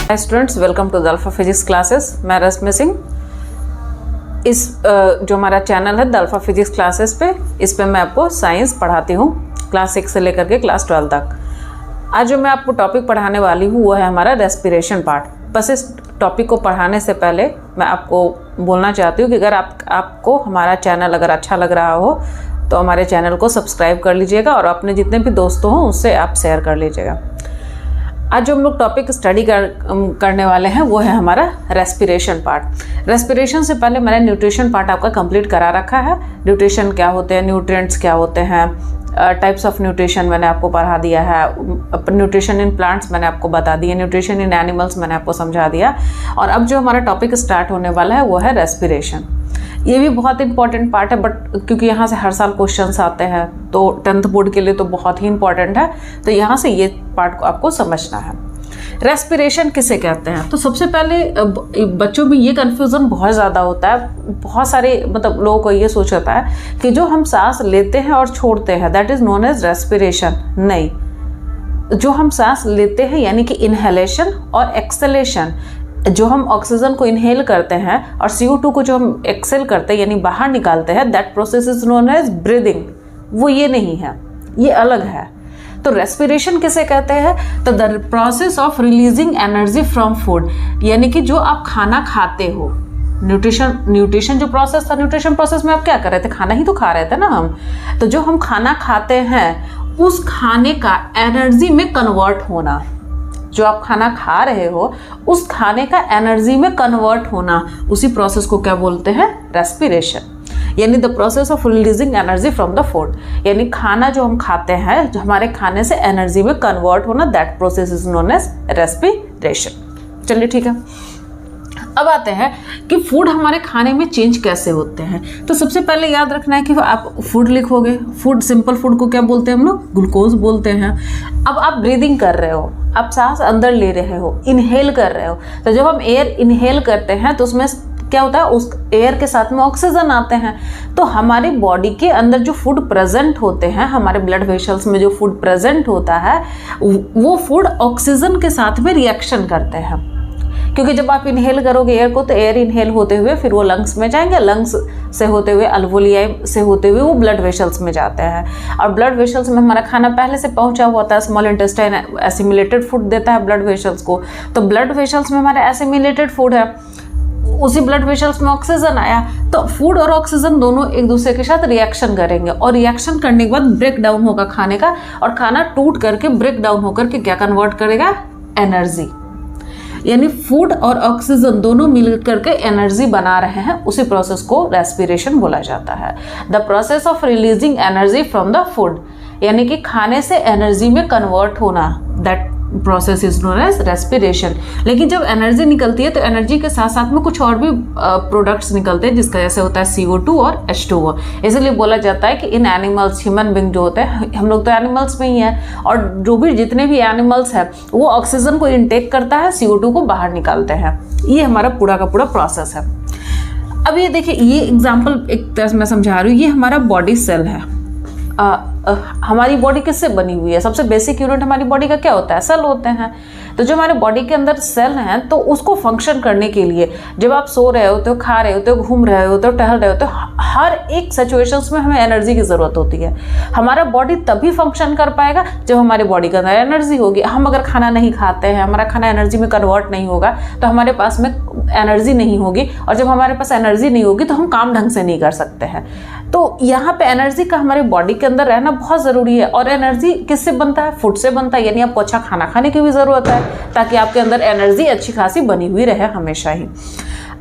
Hi students, welcome to the Alpha Physics classes. मैं रश्मि सिंह। इस जो हमारा चैनल है द अल्फा फिजिक्स क्लासेस पे, इस पे मैं आपको साइंस पढ़ाती हूँ क्लास 6 से लेकर के क्लास 12 तक। आज जो मैं आपको टॉपिक पढ़ाने वाली हूँ वो है हमारा रेस्पिरेशन पार्ट। बस इस टॉपिक को पढ़ाने से पहले मैं आपको बोलना चाहती हूँ कि अगर आपको हमारा चैनल अगर अच्छा लग रहा हो तो हमारे चैनल को सब्सक्राइब कर लीजिएगा और अपने जितने भी दोस्तों हों उससे आप शेयर कर लीजिएगा। आज जो हम लोग टॉपिक स्टडी करने वाले हैं वो है हमारा रेस्पिरेशन पार्ट। रेस्पिरेशन से पहले मैंने न्यूट्रिशन पार्ट आपका कंप्लीट करा रखा है। न्यूट्रिशन क्या होते हैं, न्यूट्रिएंट्स क्या होते हैं, टाइप्स ऑफ न्यूट्रिशन मैंने आपको पढ़ा दिया है। न्यूट्रिशन इन प्लांट्स मैंने आपको बता दिया, न्यूट्रिशन इन एनिमल्स मैंने आपको समझा दिया। और अब जो हमारा टॉपिक स्टार्ट होने वाला है वो है रेस्पिरेशन। ये भी बहुत इंपॉर्टेंट पार्ट है, बट क्योंकि यहाँ से हर साल क्वेश्चंस आते हैं तो 10th बोर्ड के लिए तो बहुत ही इंपॉर्टेंट है, तो यहाँ से ये पार्ट को आपको समझना है। रेस्पिरेशन किसे कहते हैं? तो सबसे पहले बच्चों में ये कन्फ्यूज़न बहुत ज़्यादा होता है। बहुत सारे लोगों को ये सोच होता है कि जो हम सांस लेते हैं और छोड़ते हैं that is known as respiration. नहीं, जो हम सांस लेते हैं यानी कि इनहेलेशन और एक्सलेशन, जो हम ऑक्सीजन को इनहेल करते हैं और CO2 को जो हम एक्सेल करते हैं यानी बाहर निकालते हैं, that process is known as breathing. वो ये नहीं है, ये अलग है। तो रेस्पिरेशन किसे कहते हैं? तो the process of releasing energy from food, यानी कि जो आप खाना खाते हो। न्यूट्रिशन जो प्रोसेस था, न्यूट्रिशन प्रोसेस में आप क्या कर रहे थे? खाना ही तो खा रहे थे ना हम। तो जो हम खाना खाते हैं उस खाने का एनर्जी में कन्वर्ट होना, जो आप खाना खा रहे हो उस खाने का एनर्जी में कन्वर्ट होना, उसी प्रोसेस को क्या बोलते हैं? रेस्पिरेशन। यानी the process of releasing energy from the food, यानी खाना जो हम खाते हैं, जो हमारे खाने से एनर्जी में कन्वर्ट होना, that process is known as respiration. चलिए ठीक है, अब आते हैं कि फूड हमारे खाने में चेंज कैसे होते हैं। तो सबसे पहले याद रखना है कि आप फूड लिखोगे, फूड, सिंपल फूड को क्या बोलते हैं हम लोग? ग्लूकोज बोलते हैं। अब आप ब्रीदिंग कर रहे हो, आप सांस अंदर ले रहे हो, इनहेल कर रहे हो। तो जब हम एयर इनहेल करते हैं तो उसमें क्या होता है? उस एयर के साथ में ऑक्सीजन आते हैं। तो हमारी बॉडी के अंदर जो फूड प्रेजेंट होते हैं, हमारे ब्लड वेसल्स में जो फूड प्रेजेंट होता है, वो फूड ऑक्सीजन के साथ में रिएक्शन करते हैं। क्योंकि जब आप इनहेल करोगे एयर को तो एयर इनहेल होते हुए फिर वो लंग्स में जाएंगे, लंग्स से होते हुए अल्वोलियाई से होते हुए वो ब्लड वेसल्स में जाते हैं। और ब्लड वेसल्स में हमारा खाना पहले से पहुंचा हुआ होता है। स्मॉल इंटेस्टाइन एसिमिलेटेड फूड देता है ब्लड वेसल्स को। तो ब्लड वेसल्स में हमारा एसिमिलेटेड फूड है, उसी ब्लड वेसल्स में ऑक्सीजन आया, तो फूड और ऑक्सीजन दोनों एक दूसरे के साथ रिएक्शन करेंगे और रिएक्शन करने के बाद ब्रेक डाउन होगा खाने का, और खाना टूट करके ब्रेक डाउन होकर के क्या कन्वर्ट करेगा? एनर्जी। यानी फूड और ऑक्सीजन दोनों मिल करके एनर्जी बना रहे हैं, उसी प्रोसेस को रेस्पिरेशन बोला जाता है। The process of releasing energy from the food, यानी कि खाने से एनर्जी में कन्वर्ट होना, that process is known as respiration. लेकिन जब एनर्जी निकलती है तो एनर्जी के साथ साथ में कुछ और भी प्रोडक्ट्स निकलते हैं, जिसका जैसे होता है CO2 और H2O। इसलिए बोला जाता है कि इन एनिमल्स, ह्यूमन बींग जो होते हैं, हम लोग तो एनिमल्स में ही हैं, और जो भी जितने भी एनिमल्स हैं वो ऑक्सीजन को इनटेक करता है, CO2 को बाहर निकालते हैं। ये हमारा पूरा का पूरा प्रोसेस है। अब ये देखिए, ये एग्जाम्पल एक तरह से मैं समझा रही हूँ। ये हमारा बॉडी सेल है। हमारी बॉडी किससे बनी हुई है? सबसे बेसिक यूनिट हमारी बॉडी का क्या होता है? सेल होते हैं। तो जो हमारे बॉडी के अंदर सेल हैं, तो उसको फंक्शन करने के लिए जब आप सो रहे होते हो, खा रहे होते हो, घूम रहे होते हो, टहल रहे होते हो, हर एक सिचुएशंस में हमें एनर्जी की ज़रूरत होती है। हमारा बॉडी तभी फंक्शन कर पाएगा जब हमारे बॉडी के अंदर एनर्जी होगी। हम अगर खाना नहीं खाते हैं, हमारा खाना एनर्जी में कन्वर्ट नहीं होगा, तो हमारे पास में एनर्जी नहीं होगी, और जब हमारे पास एनर्जी नहीं होगी तो हम काम ढंग से नहीं कर सकते हैं। तो यहाँ पे एनर्जी का हमारे बॉडी के अंदर रहना बहुत ज़रूरी है। और एनर्जी किससे बनता है? फूड से बनता है। यानी आपको अच्छा खाना खाने की भी ज़रूरत है ताकि आपके अंदर एनर्जी अच्छी खासी बनी हुई रहे हमेशा ही।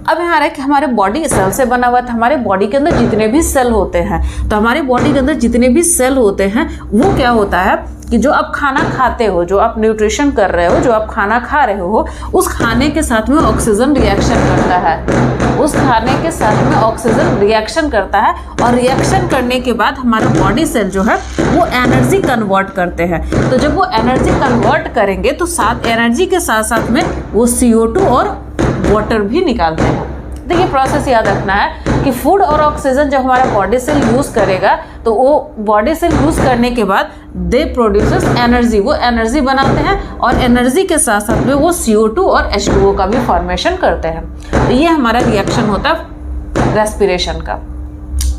अब यहाँ रहा कि हमारे बॉडी सेल से बना हुआ है। हमारे बॉडी के अंदर जितने भी सेल होते हैं, तो हमारे बॉडी के अंदर जितने भी सेल होते हैं वो क्या होता है कि जो आप खाना खाते हो, जो आप न्यूट्रिशन कर रहे हो, जो आप खाना खा रहे हो, उस खाने के साथ में ऑक्सीजन रिएक्शन करता है। उस खाने के साथ में ऑक्सीजन रिएक्शन करता है, और रिएक्शन करने के बाद हमारा बॉडी सेल जो है वो एनर्जी कन्वर्ट करते हैं। तो जब वो एनर्जी कन्वर्ट करेंगे तो साथ एनर्जी के साथ साथ में वो CO2 और वाटर भी निकालते हैं। देखिए, प्रोसेस याद रखना है कि कि फूड और ऑक्सीजन जब हमारा बॉडी सेल यूज़ करेगा तो वो बॉडी सेल यूज़ करने के बाद दे प्रोड्यूसेस एनर्जी, वो एनर्जी बनाते हैं और एनर्जी के साथ साथ में वो CO2 और H2O का भी फॉर्मेशन करते हैं। तो ये हमारा रिएक्शन होता है रेस्पिरेशन का।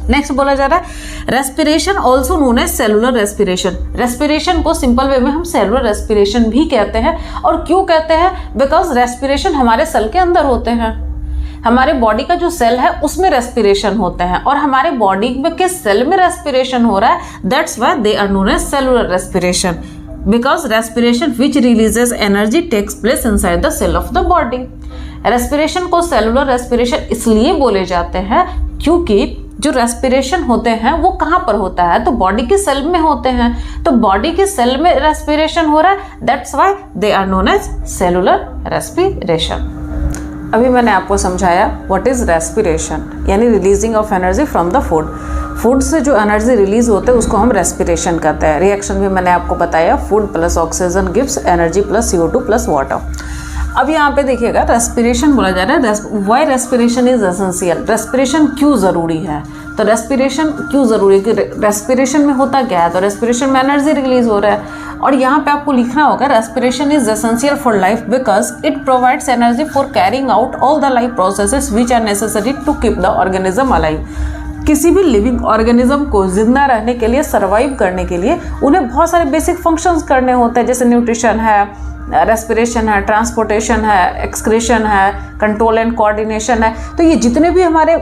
नेक्स्ट बोला जा रहा है respiration also known as cellular respiration. Respiration को सिंपल वे में हम सेलुलर रेस्पिरेशन भी कहते हैं। और क्यों कहते हैं? बिकॉज रेस्पिरेशन हमारे सेल के अंदर होते हैं, हमारे बॉडी का जो सेल है उसमें रेस्पिरेशन होते हैं और हमारे बॉडी के सेल में रेस्पिरेशन हो रहा है, that's why they are known as cellular respiration, because respiration which releases energy takes place inside the cell of the body. Respiration को सेलुलर रेस्पिरेशन इसलिए बोले जाते हैं क्योंकि जो रेस्पिरेशन होते हैं वो कहाँ पर होता है? तो बॉडी के सेल में होते हैं। तो बॉडी के सेल में रेस्पिरेशन हो रहा है, that's why they are known as cellular respiration. अभी मैंने आपको समझाया व्हाट इज रेस्पिरेशन, यानी releasing of energy from the food. Food से जो एनर्जी रिलीज होते हैं उसको हम रेस्पिरेशन कहते हैं। रिएक्शन भी मैंने आपको बताया, food plus oxygen gives energy plus CO2 plus water. अब यहाँ पे देखिएगा रेस्पिरेशन बोला जा रहा है, why respiration is essential. Respiration क्यों ज़रूरी है? तो रेस्पिरेशन क्यों ज़रूरी है कि रेस्पिरेशन में होता क्या है? तो रेस्पिरेशन में एनर्जी रिलीज हो रहा है और यहाँ पे आपको लिखना होगा respiration is essential for life because it provides energy for carrying out all the life processes which are necessary to keep the organism alive. किसी भी लिविंग ऑर्गेनिज्म को जिंदा रहने के लिए, सर्वाइव करने के लिए उन्हें बहुत सारे बेसिक फंक्शंस करने होते हैं, जैसे न्यूट्रिशन है, रेस्पिरेशन है, ट्रांसपोर्टेशन है, एक्सक्रीशन है, कंट्रोल एंड कोऑर्डिनेशन है। तो ये जितने भी हमारे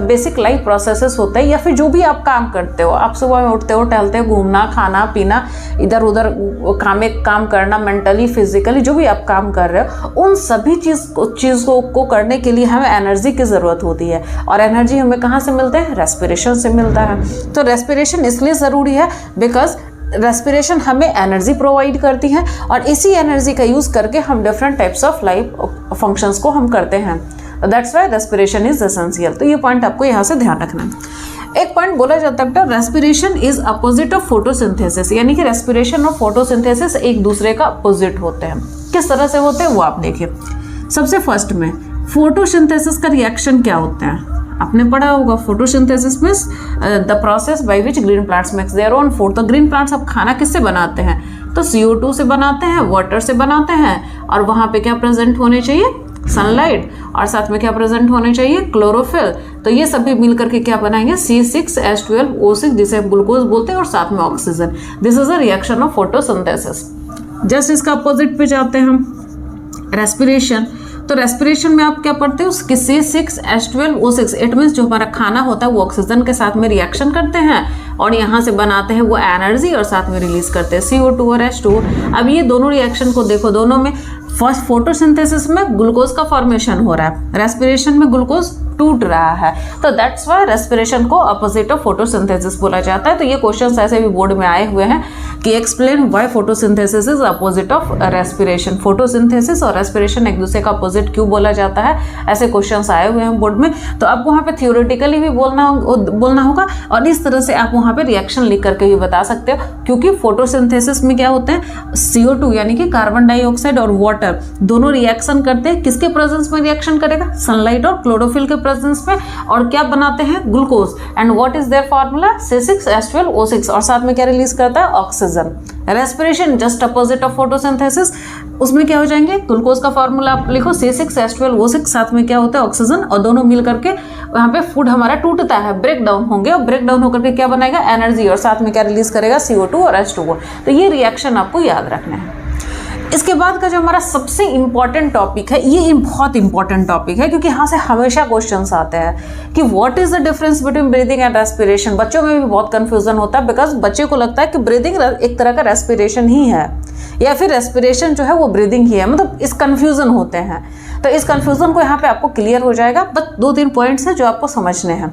बेसिक लाइफ प्रोसेसेस होते हैं या फिर जो भी आप काम करते हो, आप सुबह में उठते हो, टहलते हो, घूमना, खाना पीना, इधर उधर काम करना, मेंटली फिजिकली जो भी आप काम कर रहे हो, उन सभी चीज़ों को करने के लिए हमें एनर्जी की ज़रूरत होती है। और एनर्जी हमें कहाँ से मिलता है? रेस्पिरेशन से मिलता है। तो रेस्पिरेशन इसलिए ज़रूरी है बिकॉज रेस्पिरेशन हमें एनर्जी प्रोवाइड करती है और इसी एनर्जी का यूज़ करके हम different types of life functions को हम करते हैं। That's why respiration is essential. तो ये पॉइंट आपको यहाँ से ध्यान रखना है। एक पॉइंट बोला जाता है respiration is opposite of photosynthesis, यानी कि रेस्पिरेशन और फोटोसिंथेसिस एक दूसरे का अपोजिट होते हैं। किस तरह से होते हैं वो आप देखिए। सबसे फर्स्ट में फोटोसिंथेसिस का रिएक्शन क्या होता है? आपने पढ़ा होगा photosynthesis means the process by which green plants makes their own food. तो ग्रीन प्लांट्स अब खाना किससे बनाते हैं? तो CO2 से बनाते हैं, वाटर से बनाते हैं और वहाँ पे क्या प्रेजेंट होने चाहिए? सनलाइट, और साथ में क्या प्रेजेंट होने चाहिए? क्लोरोफिल। तो ये सभी मिल करके क्या बनाएंगे? C6H12O6 जिसे हम ग्लूकोज बोलते हैं और साथ में oxygen. This is a reaction of photosynthesis. Just इसका अपोजिट पे जाते हैं हम रेस्पिरेशन। तो रेस्पिरेशन में आप क्या पढ़ते हो? C6H12O6 इट मीन्स जो हमारा खाना होता है वो ऑक्सीजन के साथ में रिएक्शन करते हैं और यहाँ से बनाते हैं वो एनर्जी और साथ में रिलीज करते हैं CO2 और H2। अब ये दोनों रिएक्शन को देखो, दोनों में फर्स्ट फोटोसिंथेसिस में ग्लूकोज का फॉर्मेशन हो रहा है, रेस्पिरेशन में ग्लूकोज टूट रहा है। तो दैट्स व्हाई रेस्पिरेशन को अपोजिट ऑफ फोटोसिंथेसिस बोला जाता है। तो ये क्वेश्चंस ऐसे भी बोर्ड में आए हुए हैं कि explain why photosynthesis is opposite of respiration. Photosynthesis और रेस्पिरेशन एक दूसरे का अपोजिट क्यों बोला जाता है, ऐसे क्वेश्चंस आए हुए हैं बोर्ड में। तो आपको वहाँ पे थियोरेटिकली भी बोलना होगा और इस तरह से आप वहाँ पे रिएक्शन लिख करके भी बता सकते हो, क्योंकि फोटोसिंथेसिस में क्या होते हैं? CO2 यानी कि कार्बन डाइऑक्साइड और वाटर दोनों रिएक्शन करते हैं। किसके प्रेजेंस में रिएक्शन करेगा? सनलाइट और क्लोरोफिल के प्रेजेंस में। और क्या बनाते हैं? Glucose. And what is their formula? C6H12O6 और साथ में क्या रिलीज करता है? Oxygen. Respiration just opposite of photosynthesis, उसमें क्या हो जाएंगे? ग्लूकोज का फार्मूला आप लिखो C6H12O6, साथ में क्या होता है? ऑक्सीजन, और दोनों मिल करके वहाँ पे फूड हमारा टूटता है, ब्रेक डाउन होंगे और ब्रेक डाउन होकर के क्या बनाएगा? एनर्जी, और साथ में क्या रिलीज करेगा? CO2 और H2O। तो ये रिएक्शन आपको याद रखना है। इसके बाद का जो हमारा सबसे इंपॉर्टेंट टॉपिक है, ये बहुत इंपॉर्टेंट टॉपिक है क्योंकि यहाँ से हमेशा क्वेश्चंस आते हैं कि what is the difference between breathing and respiration. बच्चों में भी बहुत कंफ्यूजन होता है बिकॉज बच्चे को लगता है कि ब्रीदिंग एक तरह का रेस्पिरेशन ही है या फिर रेस्पिरेशन जो है वो ब्रीदिंग ही है, मतलब इस कंफ्यूजन होते हैं। तो इस कंफ्यूजन को यहाँ पे आपको क्लियर हो जाएगा। बस 2-3 पॉइंट्स हैं जो आपको समझने हैं।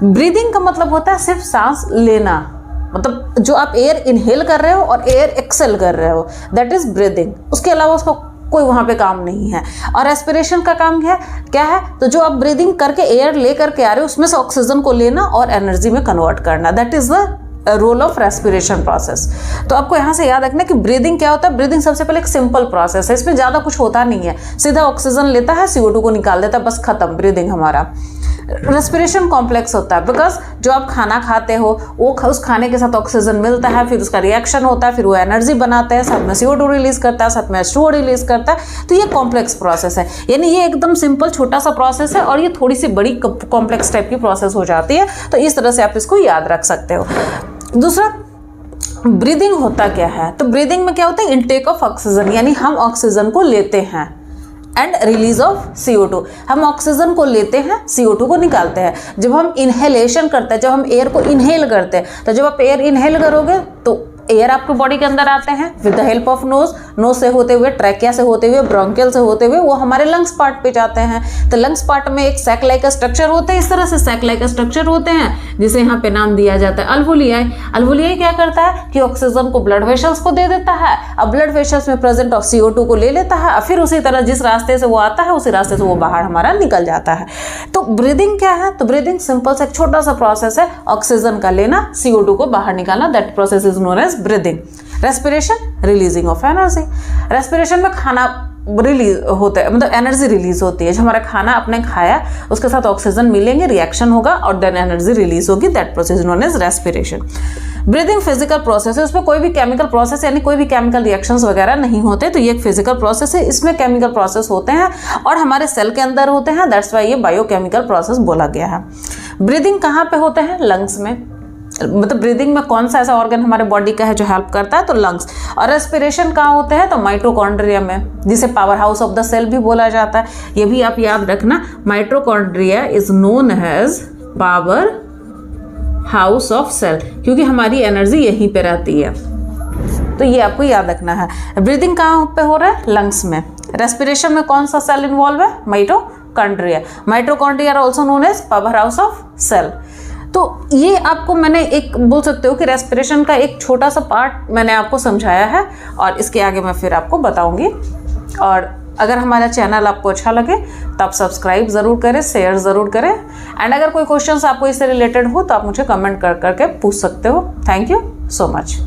ब्रीदिंग का मतलब होता है सिर्फ सांस लेना, मतलब जो आप एयर इनहेल कर रहे हो और एयर एक्सेल कर रहे हो, दैट इज ब्रीदिंग। उसके अलावा उसका कोई वहाँ पे काम नहीं है। और रेस्पिरेशन का काम क्या है? तो जो आप ब्रीदिंग करके एयर ले करके आ रहे हो उसमें से ऑक्सीजन को लेना और एनर्जी में कन्वर्ट करना, that is the role of respiration process. तो आपको यहाँ से याद रखना कि ब्रीदिंग क्या होता है। ब्रीदिंग सबसे पहले एक सिंपल प्रोसेस है, इसमें ज़्यादा कुछ होता नहीं है, सीधा ऑक्सीजन लेता है, CO2 को निकाल देता है, बस खत्म ब्रीदिंग हमारा। रेस्पिरेशन कॉम्प्लेक्स होता है, बिकॉज जो आप खाना खाते हो वो उस खाने के साथ ऑक्सीजन मिलता है, फिर उसका रिएक्शन होता है, फिर वो एनर्जी बनाते हैं, साथ में CO2 रिलीज करता है, साथ में H2O रिलीज करता है। तो ये कॉम्प्लेक्स प्रोसेस है, यानी ये एकदम सिंपल छोटा सा प्रोसेस है और ये थोड़ी सी बड़ी कॉम्प्लेक्स टाइप की प्रोसेस हो जाती है। तो इस तरह से आप इसको याद रख सकते हो। दूसरा, ब्रीदिंग होता क्या है? तो ब्रीदिंग में क्या होता है? इनटेक ऑफ ऑक्सीजन, यानी हम ऑक्सीजन को लेते हैं, एंड रिलीज ऑफ CO2। हम ऑक्सीजन को लेते हैं, CO2 को निकालते हैं। जब हम इनहेलेशन करते हैं, जब हम एयर को इनहेल करते हैं, तो जब आप एयर इनहेल करोगे तो एयर आपके बॉडी के अंदर आते हैं with the help of nose से होते हुए, ट्रैकिया से होते हुए, ब्रोंकियल से होते हुए वो हमारे लंग्स पार्ट पे जाते हैं। तो लंग्स पार्ट में एक सैक लाइक स्ट्रक्चर होते हैं, इस तरह से सैक लाइक स्ट्रक्चर होते हैं, जिसे यहाँ पे नाम दिया जाता है अल्वोलियाई। अल्वोलियाई क्या करता है कि ऑक्सीजन को ब्लड वेसल्स को दे देता है। अब ब्लड वेसल्स में प्रेजेंट ऑफ CO2 को ले लेता है, फिर उसी तरह जिस रास्ते से वो आता है उसी रास्ते से वो बाहर हमारा निकल जाता है। तो ब्रीदिंग क्या है? तो ब्रीदिंग सिंपल सा एक छोटा सा प्रोसेस है, ऑक्सीजन का लेना, CO2 को बाहर निकालना, that process is known as breathing. Respiration, releasing of energy. Respiration में खाना रिलीज होता है, मतलब एनर्जी रिलीज होती है। जो हमारा खाना आपने खाया उसके साथ ऑक्सीजन मिलेंगे, रिएक्शन होगा और देन एनर्जी रिलीज होगी, that process known as respiration. Breathing physical process है, उसमें कोई भी केमिकल प्रोसेस यानी कोई भी केमिकल रिएक्शंस वगैरह नहीं होते। तो ये एक फिजिकल प्रोसेस है, इसमें केमिकल प्रोसेस होते हैं और हमारे सेल के अंदर होते हैं, दैट्स वाई ये बायोकेमिकल प्रोसेस बोला गया है। ब्रीदिंग कहाँ पे होते हैं? लंग्स में। मतलब ब्रीदिंग में कौन सा ऐसा ऑर्गन हमारे बॉडी का है जो हेल्प करता है? तो लंग्स। और रेस्पिरेशन कहाँ होते हैं? तो माइटोकॉन्ड्रिया में, जिसे power house of the cell भी बोला जाता है। ये भी आप याद रखना, mitochondria is known as power house of cell, क्योंकि हमारी एनर्जी यहीं पे रहती है। तो ये आपको याद रखना है। ब्रीदिंग कहाँ पे हो रहा है? लंग्स में। रेस्पिरेशन में कौन सा सेल इन्वॉल्व है? Mitochondria. Mitochondria are also known as power house of cell. तो ये आपको मैंने एक बोल सकते हो कि रेस्पिरेशन का एक छोटा सा पार्ट मैंने आपको समझाया है, और इसके आगे मैं फिर आपको बताऊंगी। और अगर हमारा चैनल आपको अच्छा लगे तो आप सब्सक्राइब ज़रूर करें, शेयर ज़रूर करें, एंड अगर कोई क्वेश्चंस आपको इससे रिलेटेड हो तो आप मुझे कमेंट कर करके पूछ सकते हो। Thank you so much.